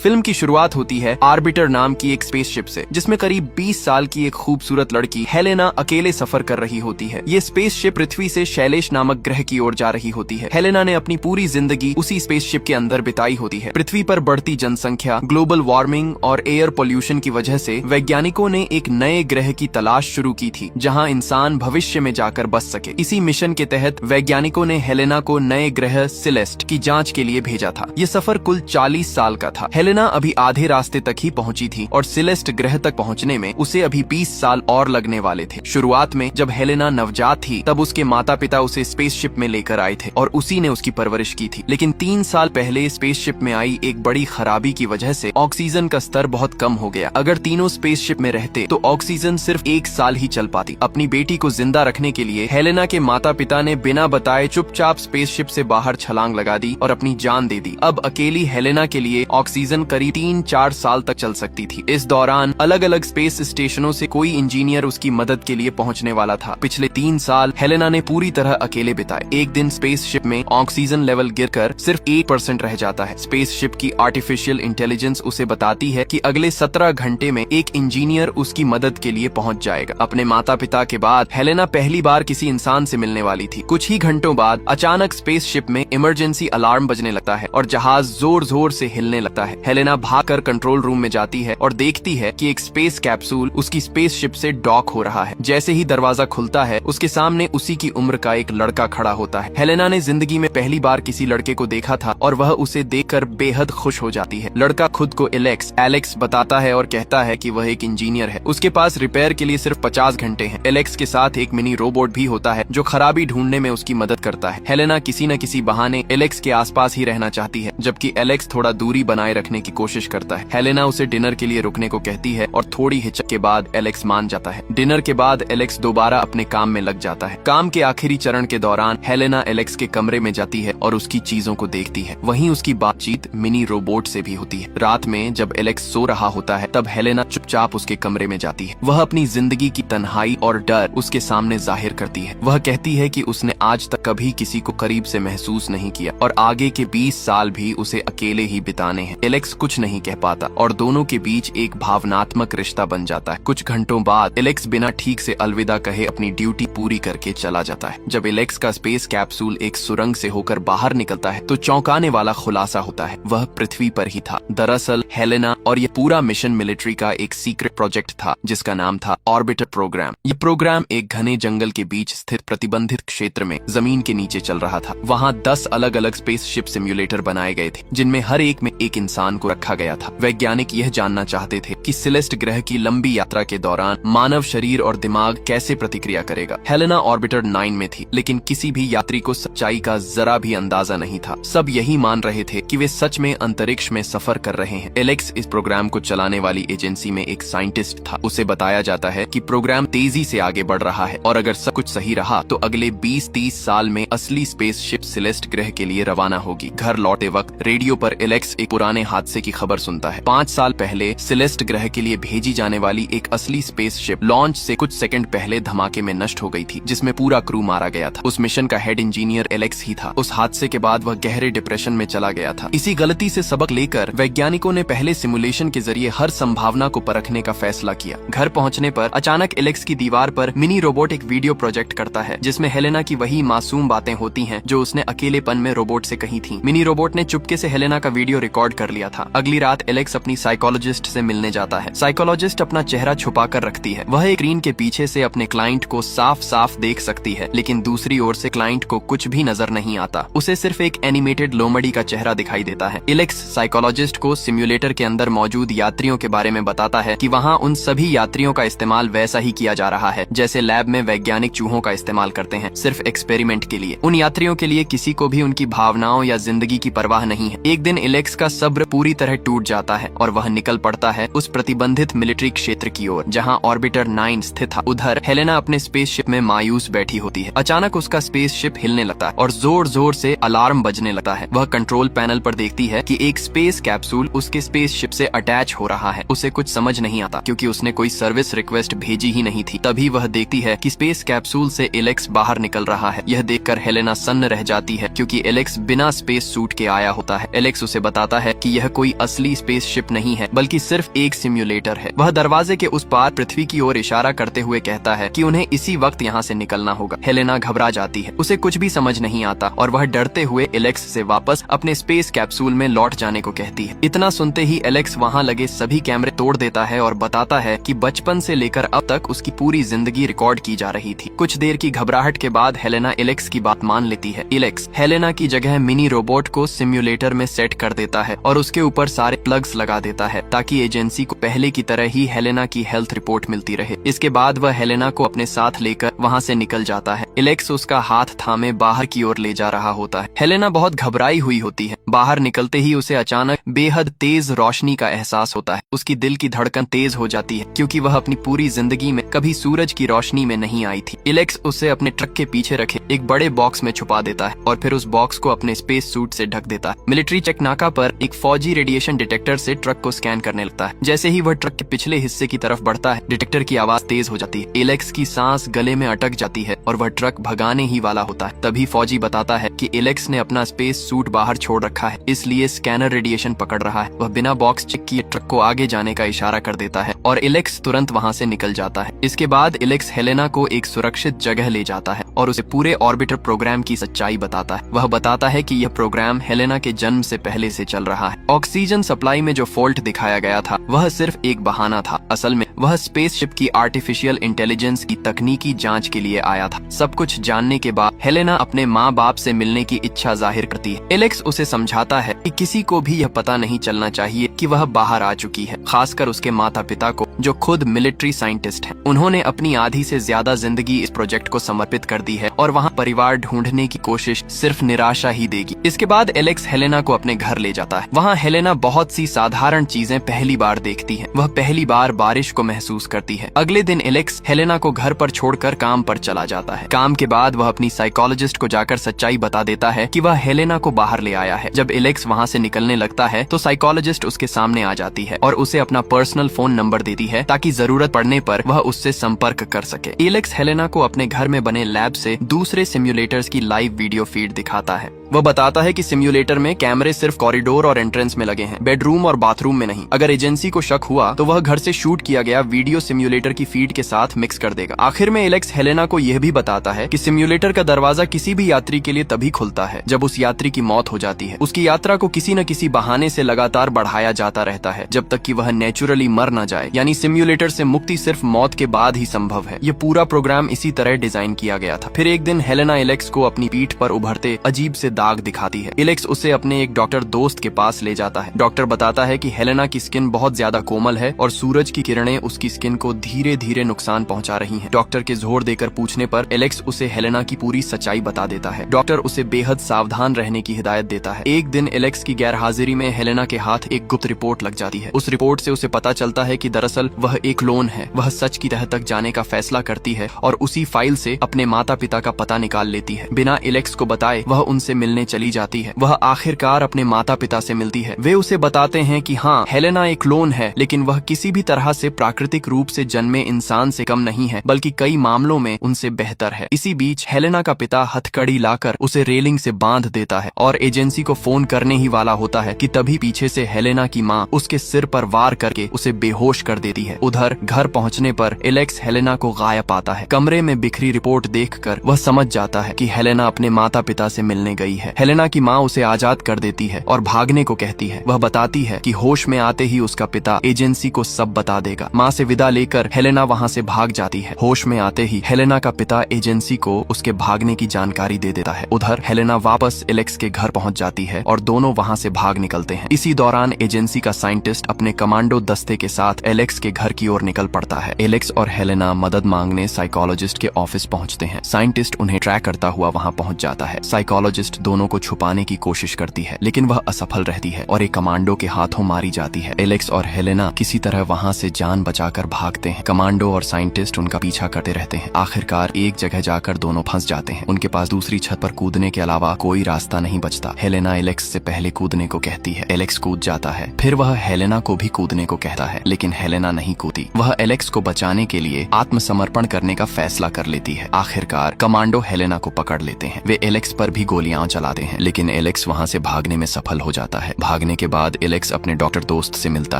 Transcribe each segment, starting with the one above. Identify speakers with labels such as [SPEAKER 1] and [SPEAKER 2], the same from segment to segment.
[SPEAKER 1] Film की शुरुआत होती है आर्बिटर नाम की एक स्पेसशिप से, जिसमें करीब 20 साल की एक खूबसूरत लड़की हेलेना अकेले सफर कर रही होती है। ये स्पेसशिप पृथ्वी से शैलेश नामक ग्रह की ओर जा रही होती है। हेलेना ने अपनी पूरी जिंदगी उसी स्पेसशिप के अंदर बिताई होती है। पृथ्वी पर बढ़ती जनसंख्या, ग्लोबल वार्मिंग और एयर पोल्यूशन की वजह से वैज्ञानिकों ने एक नए ग्रह की तलाश शुरू की थी, जहां इंसान भविष्य में जाकर बस सके। इसी मिशन के तहत वैज्ञानिकों ने हेलेना को नए ग्रह सिलेस्ट की जांच के लिए भेजा था। ये सफर कुल 40 साल का था। हेलेना अभी आधे रास्ते तक ही पहुंची थी और सिलेस्ट ग्रह तक पहुंचने में उसे अभी 20 साल और लगने वाले थे। शुरुआत में जब हेलेना नवजात थी तब उसके माता पिता उसे स्पेसशिप में लेकर आए थे और उसी ने उसकी परवरिश की थी। लेकिन 3 साल पहले स्पेसशिप में आई एक बड़ी खराबी की वजह से ऑक्सीजन का स्तर बहुत कम हो गया। अगर तीनों स्पेसशिप में रहते तो ऑक्सीजन सिर्फ 1 साल ही चल पाती। अपनी बेटी को जिंदा रखने के लिए हेलेना के माता पिता ने बिना बताए चुपचाप स्पेसशिप से बाहर छलांग लगा दी और अपनी जान दे दी। अब अकेली हेलेना के लिए ऑक्सीजन करीब 3-4 साल तक चल सकती थी। इस दौरान अलग अलग स्पेस स्टेशनों से कोई इंजीनियर उसकी मदद के लिए पहुंचने वाला था। पिछले 3 साल हेलेना ने पूरी तरह अकेले बिताए। एक दिन स्पेसशिप में ऑक्सीजन लेवल गिरकर सिर्फ 1% रह जाता है। स्पेसशिप की आर्टिफिशियल इंटेलिजेंस उसे बताती है कि अगले 17 घंटे में एक इंजीनियर उसकी मदद के लिए पहुंच जाएगा। अपने माता पिता के बाद हेलेना पहली बार किसी इंसान से मिलने वाली थी। कुछ ही घंटों बाद अचानक स्पेसशिप में इमरजेंसी अलार्म बजने लगता है और जहाज जोर जोर से हिलने लगता है। हेलेना भागकर कंट्रोल रूम में जाती है और देखती है कि एक स्पेस कैप्सूल उसकी स्पेसशिप से डॉक हो रहा है। जैसे ही दरवाजा खुलता है उसके सामने उसी की उम्र का एक लड़का खड़ा होता है। हेलेना ने जिंदगी में पहली बार किसी लड़के को देखा था और वह उसे देखकर बेहद खुश हो जाती है। लड़का खुद को एलेक्स बताता है और कहता है कि वह एक इंजीनियर है। उसके पास रिपेयर के लिए सिर्फ 50 घंटे हैं। एलेक्स के साथ एक मिनी रोबोट भी होता है जो खराबी ढूंढने में उसकी मदद करता है। हेलेना किसी न किसी बहाने एलेक्स के आसपास ही रहना चाहती है, जबकि एलेक्स थोड़ा दूरी बनाए रखने की कोशिश करता है। हेलेना उसे डिनर के लिए रुकने को कहती है और थोड़ी हिचक के बाद एलेक्स मान जाता है। डिनर के बाद एलेक्स दोबारा अपने काम में लग जाता है। काम के आखिरी चरण के दौरान हेलेना एलेक्स के कमरे में जाती है और उसकी चीजों को देखती है। वहीं उसकी बातचीत मिनी रोबोट से भी होती है। रात में जब एलेक्स सो रहा होता है तब हेलेना चुपचाप उसके कमरे में जाती है। वह अपनी जिंदगी की तन्हाई और डर उसके सामने जाहिर करती है। वह कहती है कि उसने आज तक कभी किसी को करीब से महसूस नहीं किया और आगे के 20 साल भी उसे अकेले ही बिताने हैं। एलेक्स कुछ नहीं कह पाता और दोनों के बीच एक भावनात्मक रिश्ता बन जाता है। कुछ घंटों बाद एलेक्स बिना ठीक से अलविदा कहे अपनी ड्यूटी पूरी करके चला जाता है। जब एलेक्स का स्पेस कैप्सूल एक सुरंग से होकर बाहर निकलता है तो चौंकाने वाला खुलासा होता है, वह पृथ्वी पर ही था। दरअसल हेलेना और ये पूरा मिशन मिलिट्री का एक सीक्रेट प्रोजेक्ट था जिसका नाम था ऑर्बिटर प्रोग्राम। ये प्रोग्राम एक घने जंगल के बीच स्थित प्रतिबंधित क्षेत्र में जमीन के नीचे चल रहा था। वहाँ 10 अलग अलग स्पेसशिप सिम्युलेटर बनाए गए थे, जिनमें हर एक में एक इंसान को रखा गया था। वैज्ञानिक यह जानना चाहते थे कि सिलेस्ट ग्रह की लंबी यात्रा के दौरान मानव शरीर और दिमाग कैसे प्रतिक्रिया करेगा। हेलेना ऑर्बिटर 9 में थी, लेकिन किसी भी यात्री को सच्चाई का जरा भी अंदाजा नहीं था। सब यही मान रहे थे कि वे सच में अंतरिक्ष में सफर कर रहे हैं। एलेक्स इस प्रोग्राम को चलाने वाली एजेंसी में एक साइंटिस्ट था। उसे बताया जाता है कि प्रोग्राम तेजी से आगे बढ़ रहा है और अगर सब कुछ सही रहा तो अगले 20-30 साल में असली स्पेसशिप सिलेस्ट ग्रह के लिए रवाना होगी। घर लौटे वक्त रेडियो पर एलेक्स एक पुराने हादसे की खबर सुनता है। 5 साल पहले सिलेस्ट ग्रह के लिए भेजी जाने वाली एक असली स्पेसशिप लॉन्च से कुछ सेकंड पहले धमाके में नष्ट हो गई थी, जिसमें पूरा क्रू मारा गया था। उस मिशन का हेड इंजीनियर एलेक्स ही था। उस हादसे के बाद वह गहरे डिप्रेशन में चला गया था। इसी गलती से सबक लेकर वैज्ञानिकों ने पहले सिमुलेशन के जरिए हर संभावना को परखने का फैसला किया। घर पहुंचने पर अचानक एलेक्स की दीवार पर मिनी रोबोट एक वीडियो प्रोजेक्ट करता है, जिसमें हेलेना की वही मासूम बातें होती हैं जो उसने अकेलेपन में रोबोट से कही थी। मिनी रोबोट ने चुपके से हेलेना का वीडियो रिकॉर्ड कर लिया था। अगली रात एलेक्स अपनी साइकोलॉजिस्ट से मिलने जाता है। साइकोलॉजिस्ट अपना चेहरा छुपा कर रखती है। वह एक स्क्रीन के पीछे से अपने क्लाइंट को साफ साफ देख सकती है, लेकिन दूसरी ओर से क्लाइंट को कुछ भी नजर नहीं आता। उसे सिर्फ एक एनिमेटेड लोमड़ी का चेहरा दिखाई देता है। एलेक्स साइकोलॉजिस्ट को सिम्युलेटर के अंदर मौजूद यात्रियों के बारे में बताता है कि वहाँ उन सभी यात्रियों का इस्तेमाल वैसा ही किया जा रहा है जैसे लैब में वैज्ञानिक चूहों का इस्तेमाल करते हैं, सिर्फ एक्सपेरिमेंट के लिए। उन यात्रियों के लिए किसी को भी उनकी भावनाओं या जिंदगी की परवाह नहीं है। एक दिन एलेक्स का सब्र पूरी तरह टूट जाता है और वह निकल पड़ता है उस प्रतिबंधित मिलिट्री क्षेत्र की ओर जहां ऑर्बिटर 9 स्थित था। उधर हेलेना अपने स्पेसशिप में मायूस बैठी होती है। अचानक उसका स्पेसशिप हिलने लगता है और जोर जोर से अलार्म बजने लगता है। वह कंट्रोल पैनल पर देखती है कि एक स्पेस कैप्सूल उसके स्पेसशिप से अटैच हो रहा है। उसे कुछ समझ नहीं आता क्योंकि उसने कोई सर्विस रिक्वेस्ट भेजी ही नहीं थी। तभी वह देखती है कि स्पेस कैप्सूल से एलेक्स बाहर निकल रहा है। यह देखकर हेलेना सन्न रह जाती है क्योंकि एलेक्स बिना स्पेस सूट के आया होता है। एलेक्स उसे बताता है कि यह कोई असली स्पेसशिप नहीं है बल्कि सिर्फ एक सिम्युलेटर है। वह दरवाजे के उस पार पृथ्वी की ओर इशारा करते हुए कहता है कि उन्हें इसी वक्त यहाँ से निकलना होगा। हेलेना घबरा जाती है, उसे कुछ भी समझ नहीं आता और वह डरते हुए एलेक्स से वापस अपने स्पेस कैप्सूल में लौट जाने को कहती है। इतना सुनते ही एलेक्स वहाँ लगे सभी कैमरे तोड़ देता है और बताता है कि बचपन से लेकर अब तक उसकी पूरी जिंदगी रिकॉर्ड की जा रही थी। कुछ देर की घबराहट के बाद हेलेना एलेक्स की बात मान लेती है। एलेक्स हेलेना की जगह मिनी रोबोट को सिम्युलेटर में सेट कर देता है और उसके ऊपर सारे प्लग्स लगा देता है ताकि एजेंसी को पहले की तरह ही हेलेना की हेल्थ रिपोर्ट मिलती रहे। इसके बाद वह हेलेना को अपने साथ लेकर वहाँ से निकल जाता है। एलेक्स उसका हाथ थामे बाहर की ओर ले जा रहा होता है। हेलेना बहुत घबराई हुई होती है। बाहर निकलते ही उसे अचानक बेहद तेज रोशनी का एहसास होता है। उसकी दिल की धड़कन तेज हो जाती है क्योंकि वह अपनी पूरी जिंदगी में कभी सूरज की रोशनी में नहीं आई थी। एलेक्स उसे अपने ट्रक के पीछे रखे एक बड़े बॉक्स में छुपा देता है और फिर उस बॉक्स को अपने स्पेस सूट से ढक देता है। मिलिट्री चेक नाका पर एक फौजी रेडिएशन डिटेक्टर से ट्रक को स्कैन करने लगता है। जैसे ही वह ट्रक के पिछले हिस्से की तरफ बढ़ता है, डिटेक्टर की आवाज तेज हो जाती है। एलेक्स की सांस गले में अटक जाती है और वह ट्रक भगाने ही वाला होता है। तभी फौजी बताता है कि एलेक्स ने अपना स्पेस सूट बाहर छोड़ रखा है, इसलिए स्कैनर रेडिएशन पकड़ रहा है। वह बिना बॉक्स चेक किए ट्रक को आगे जाने का इशारा कर देता है और एलेक्स तुरंत वहाँ से निकल जाता है। इसके बाद एलेक्स हेलेना को एक सुरक्षित जगह ले जाता है और उसे पूरे ऑर्बिटर प्रोग्राम की सच्चाई बताता है। वह बताता है कि यह प्रोग्राम हेलेना के जन्म से पहले से चल रहा है। ऑक्सीजन सप्लाई में जो फॉल्ट दिखाया गया था वह सिर्फ एक बहाना था। असल में वह स्पेसशिप की आर्टिफिशियल इंटेलिजेंस की तकनीकी जांच के लिए आया था। सब कुछ जानने के बाद हेलेना अपने माँ बाप से मिलने की इच्छा जाहिर करती है। एलेक्स उसे समझाता है कि किसी को भी यह पता नहीं चलना चाहिए कि वह बाहर आ चुकी है, खासकर उसके माता पिता को जो खुद मिलिट्री साइंटिस्ट हैं। उन्होंने अपनी आधी से ज्यादा जिंदगी इस प्रोजेक्ट को समर्पित कर दी है और वहाँ परिवार ढूंढने की कोशिश सिर्फ निराशा ही देगी। इसके बाद एलेक्स हेलेना को अपने घर ले जाता है। वहाँ हेलेना बहुत सी साधारण चीजें पहली बार देखती है। वह पहली बार बारिश को महसूस करती है। अगले दिन एलेक्स हेलेना को घर पर छोड़कर काम पर चला जाता है। काम के बाद वह अपनी साइकोलॉजिस्ट को जाकर सच्चाई बता देता है कि वह हेलेना को बाहर ले आया है। जब एलेक्स वहाँ से निकलने लगता है तो साइकोलॉजिस्ट उसके सामने आ जाती है और उसे अपना पर्सनल फोन नंबर देती है ताकि जरूरत पड़ने पर वह उससे संपर्क कर सके। एलेक्स हेलेना को अपने घर में बने लैब से दूसरे सिम्युलेटर्स की लाइव वीडियो फीड दिखाता है। वह बताता है कि सिम्युलेटर में कैमरे सिर्फ कॉरिडोर और एंट्रेंस में लगे हैं, बेडरूम और बाथरूम में नहीं। अगर एजेंसी को शक हुआ तो वह घर से शूट किया गया वीडियो सिम्युलेटर की फीड के साथ मिक्स कर देगा। आखिर में एलेक्स हेलेना को यह भी बताता है कि सिम्युलेटर का दरवाजा किसी भी यात्री के लिए तभी खुलता है जब उस यात्री की मौत हो जाती है। उसकी यात्रा को किसी न किसी बहाने से लगातार बढ़ाया जाता रहता है जब तक कि वह नेचुरली मर न जाए, यानी सिम्युलेटर से मुक्ति सिर्फ मौत के बाद ही संभव है। यह पूरा प्रोग्राम इसी तरह डिजाइन किया गया था। फिर एक दिन हेलेना एलेक्स को अपनी पीठ पर उभरते अजीब से दाग दिखाती है। एलेक्स उसे अपने एक डॉक्टर दोस्त के पास ले जाता है। डॉक्टर बताता है कि हेलेना की स्किन बहुत ज्यादा कोमल है और सूरज की किरणें उसकी स्किन को धीरे धीरे नुकसान पहुंचा रही हैं। डॉक्टर के जोर देकर पूछने पर एलेक्स उसे हेलेना की पूरी सच्चाई बता देता है। डॉक्टर उसे बेहद सावधान रहने की हिदायत देता है। एक दिन एलेक्स की गैरहाजिरी में हेलेना के हाथ एक गुप्त रिपोर्ट लग जाती है। उस रिपोर्ट से उसे पता चलता है कि दरअसल वह एक क्लोन है। वह सच की तह तक जाने का फैसला करती है और उसी फाइल से अपने माता पिता का पता निकाल लेती है। बिना एलेक्स को बताए वह उनसे मिलने चली जाती है। वह आखिरकार अपने माता पिता से मिलती है। वे उसे बताते हैं कि हाँ, हेलेना एक क्लोन है, लेकिन वह किसी भी तरह से प्राकृतिक रूप से जन्मे इंसान से कम नहीं है, बल्कि कई मामलों में उनसे बेहतर है। इसी बीच हेलेना का पिता हथकड़ी लाकर उसे रेलिंग से बांध देता है और एजेंसी को फोन करने ही वाला होता है कि तभी पीछे से हेलेना की माँ उसके सिर पर वार करके उसे बेहोश कर देती है। उधर घर पहुँचने पर एलेक्स हेलेना को गायब पाता है। कमरे में बिखरी रिपोर्ट देखकर वह समझ जाता है कि हेलेना अपने माता पिता से मिलने गई है। हेलेना की माँ उसे आजाद कर देती है और भागने को कहती है। वह बताती है कि होश में आते ही उसका पिता एजेंसी को सब बता देगा। माँ से विदा लेकर हेलेना वहाँ से भाग जाती है। होश में आते ही हेलेना का पिता एजेंसी को उसके भागने की जानकारी दे देता है। उधर हेलेना वापस एलेक्स के घर पहुँच जाती है और दोनों वहाँ से भाग निकलते हैं। इसी दौरान एजेंसी का साइंटिस्ट अपने कमांडो दस्ते के साथ एलेक्स के घर की ओर निकल पड़ता है। एलेक्स और हेलेना मदद मांगने साइकोलॉजिस्ट के ऑफिस पहुँचते हैं। साइंटिस्ट उन्हें ट्रैक करता हुआ वहाँ पहुँच जाता है। साइकोलॉजिस्ट दोनों को छुपाने की कोशिश करती है, लेकिन वह असफल रहती है और एक कमांडो के हाथों मारी जाती है। एलेक्स और हेलेना किसी तरह वहाँ से जान बचाकर भागते हैं। कमांडो और साइंटिस्ट उनका पीछा करते रहते हैं। आखिरकार एक जगह जाकर दोनों फंस जाते हैं। उनके पास दूसरी छत पर कूदने के अलावा कोई रास्ता नहीं बचता। हेलेना एलेक्स से पहले कूदने को कहती है। एलेक्स कूद जाता है फिर वह हेलेना को भी कूदने को कहता है, लेकिन हेलेना नहीं कूदी। वह एलेक्स को बचाने के लिए आत्मसमर्पण करने का फैसला कर लेती है। आखिरकार कमांडो हेलेना को पकड़ लेते हैं। वे एलेक्स पर भी गोलियां चलाते हैं, लेकिन एलेक्स वहां से भागने में सफल हो जाता है। भागने के बाद एलेक्स अपने डॉक्टर दोस्त से मिलता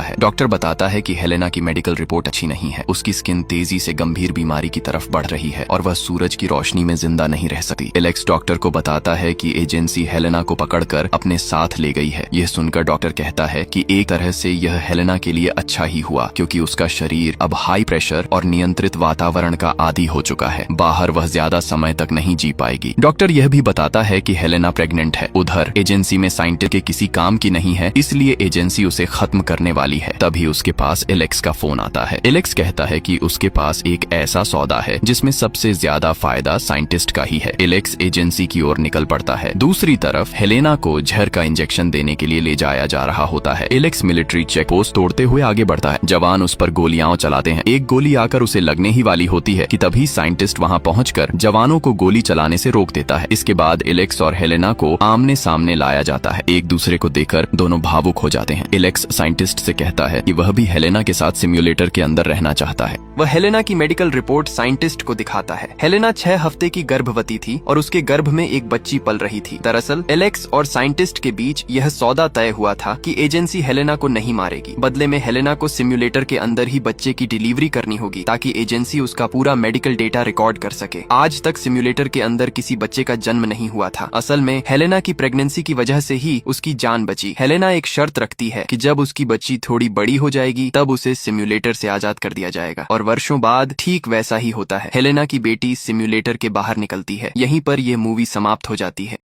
[SPEAKER 1] है। डॉक्टर बताता है कि हेलेना की मेडिकल रिपोर्ट अच्छी नहीं है। उसकी स्किन तेजी से गंभीर बीमारी की तरफ बढ़ रही है और वह सूरज की रोशनी में जिंदा नहीं रह सकती। एलेक्स डॉक्टर को बताता है कि एजेंसी हेलेना को पकड़कर अपने साथ ले गई है। यह सुनकर डॉक्टर कहता है कि एक तरह से यह हेलेना के लिए अच्छा ही हुआ, क्योंकि उसका शरीर अब हाई प्रेशर और नियंत्रित वातावरण का आदी हो चुका है। बाहर वह ज्यादा समय तक नहीं जी पाएगी। डॉक्टर यह भी बताता है कि हेलेना प्रेग्नेंट है। उधर एजेंसी में साइंटिस्ट के किसी काम की नहीं है, इसलिए एजेंसी उसे खत्म करने वाली है। तभी उसके पास एलेक्स का फोन आता है। एलेक्स कहता है कि उसके पास एक ऐसा सौदा है जिसमें सबसे ज्यादा फायदा साइंटिस्ट का ही है। एलेक्स एजेंसी की ओर निकल पड़ता है। दूसरी तरफ हेलेना को जहर का इंजेक्शन देने के लिए ले जाया जा रहा होता है। एलेक्स मिलिट्री चेक पोस्ट तोड़ते हुए आगे बढ़ता है। जवान उस पर गोलियां चलाते हैं। एक गोली आकर उसे लगने ही वाली होती है कि तभी साइंटिस्ट वहां पहुंचकर जवानों को गोली चलाने से रोक देता है। इसके बाद एलेक्स और हेलेना को आमने सामने लाया जाता है। एक दूसरे को देखकर दोनों भावुक हो जाते हैं। एलेक्स साइंटिस्ट से कहता है कि वह भी हेलेना के साथ सिम्युलेटर के अंदर रहना चाहता है। वह हेलेना की मेडिकल रिपोर्ट साइंटिस्ट को दिखाता है। हेलेना 6 हफ्ते की गर्भवती थी और उसके गर्भ में एक बच्ची पल रही थी। दरअसल एलेक्स और साइंटिस्ट के बीच यह सौदा तय हुआ था कि एजेंसी हेलेना को नहीं मारेगी। बदले में हेलेना को सिम्युलेटर के अंदर ही बच्चे की डिलीवरी करनी होगी, ताकि एजेंसी उसका पूरा मेडिकल डेटा रिकॉर्ड कर सके। आज तक सिम्युलेटर के अंदर किसी बच्चे का जन्म नहीं हुआ था। असल में हेलेना की प्रेगनेंसी की वजह से ही उसकी जान बची। हेलेना एक शर्त रखती है कि जब उसकी बच्ची थोड़ी बड़ी हो जाएगी तब उसे सिम्युलेटर से आजाद कर दिया जाएगा। और वर्षों बाद ठीक वैसा ही होता है। हेलेना की बेटी सिम्युलेटर के बाहर निकलती है। यहीं पर यह मूवी समाप्त हो जाती है।